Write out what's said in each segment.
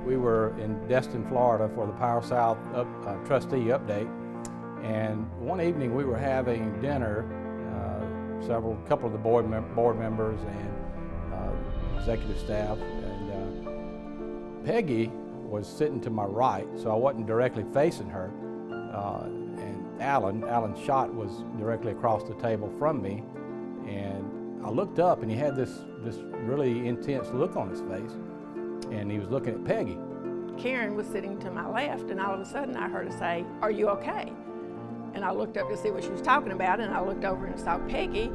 We were in Destin, Florida for the Power South trustee update, and one evening we were having dinner, a couple of the board members and executive staff, and Peggy was sitting to my right, so I wasn't directly facing her, and Alan's shot was directly across the table from me, and I looked up and he had this really intense look on his face, and he was looking at Peggy. Karen was sitting to my left, and all of a sudden I heard her say, "Are you okay?" And I looked up to see what she was talking about, and I looked over and saw Peggy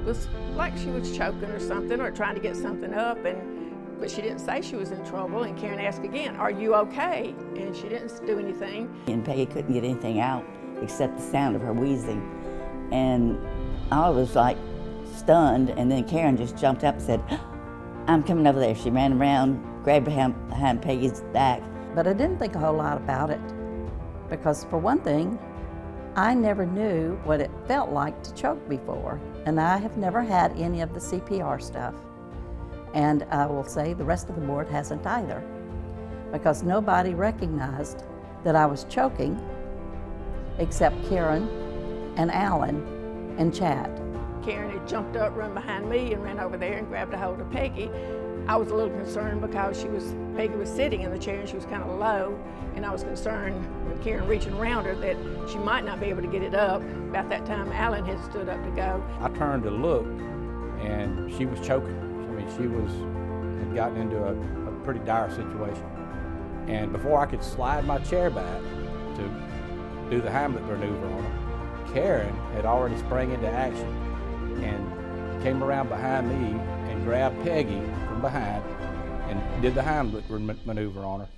was like she was choking or something, or trying to get something up, but she didn't say she was in trouble. And Karen asked again, "Are you okay?" And she didn't do anything. And Peggy couldn't get anything out except the sound of her wheezing. And I was like stunned, and then Karen just jumped up and said, "I'm coming over there." She ran around, grabbed behind Peggy's back. But I didn't think a whole lot about it, because for one thing, I never knew what it felt like to choke before, and I have never had any of the CPR stuff. And I will say the rest of the board hasn't either, because nobody recognized that I was choking except Karen and Alan and Chad. Karen had jumped up, run behind me, and ran over there and grabbed a hold of Peggy. I was a little concerned because Peggy was sitting in the chair and she was kind of low, and I was concerned with Karen reaching around her that she might not be able to get it up. About that time, Alan had stood up to go. I turned to look, and she was choking. I mean, had gotten into a pretty dire situation. And before I could slide my chair back to do the Hamlet maneuver on her, Karen had already sprang into action and came around behind me and grabbed Peggy from behind and did the Hamlet maneuver on her.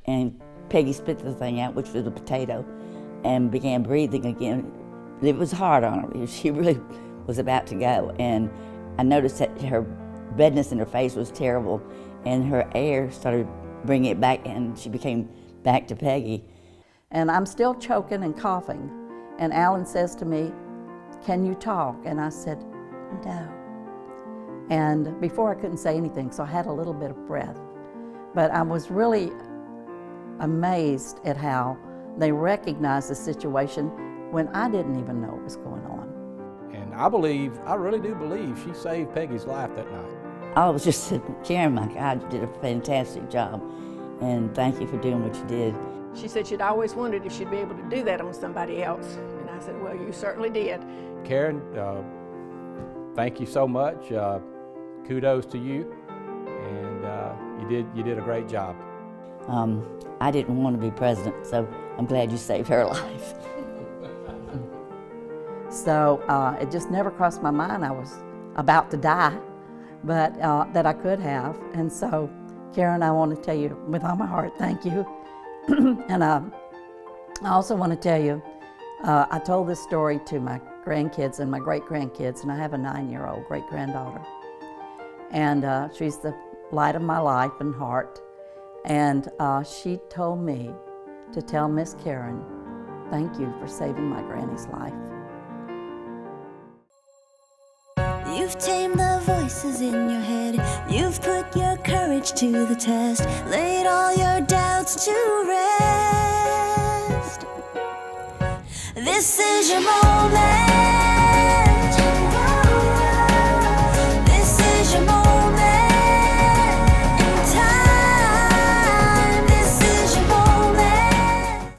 And Peggy spit the thing out, which was a potato, and began breathing again. It was hard on her. She really was about to go. And I noticed that her redness in her face was terrible, and her air started bringing it back, and she became back to Peggy. And I'm still choking and coughing. And Alan says to me, "Can you talk?" And I said, "No." And before I couldn't say anything, so I had a little bit of breath. But I was really amazed at how they recognized the situation when I didn't even know what was going on. And I really do believe she saved Peggy's life that night. I was just saying, "Karen, my God, you did a fantastic job, and thank you for doing what you did." She said she'd always wondered if she'd be able to do that on somebody else. And I said, "Well, you certainly did." Karen, thank you so much. Kudos to you, and you did a great job. I didn't want to be president, so I'm glad you saved her life. So it just never crossed my mind I was about to die, but that I could have. And so, Karen, I want to tell you with all my heart, thank you. And I also want to tell you, I told this story to my grandkids and my great-grandkids, and I have a 9-year-old great-granddaughter. And she's the light of my life and heart. And she told me to tell Miss Karen, "Thank you for saving my granny's life." You've tamed the voices in your head. You've put your courage to the test. Laid all your doubts to rest. This is your moment.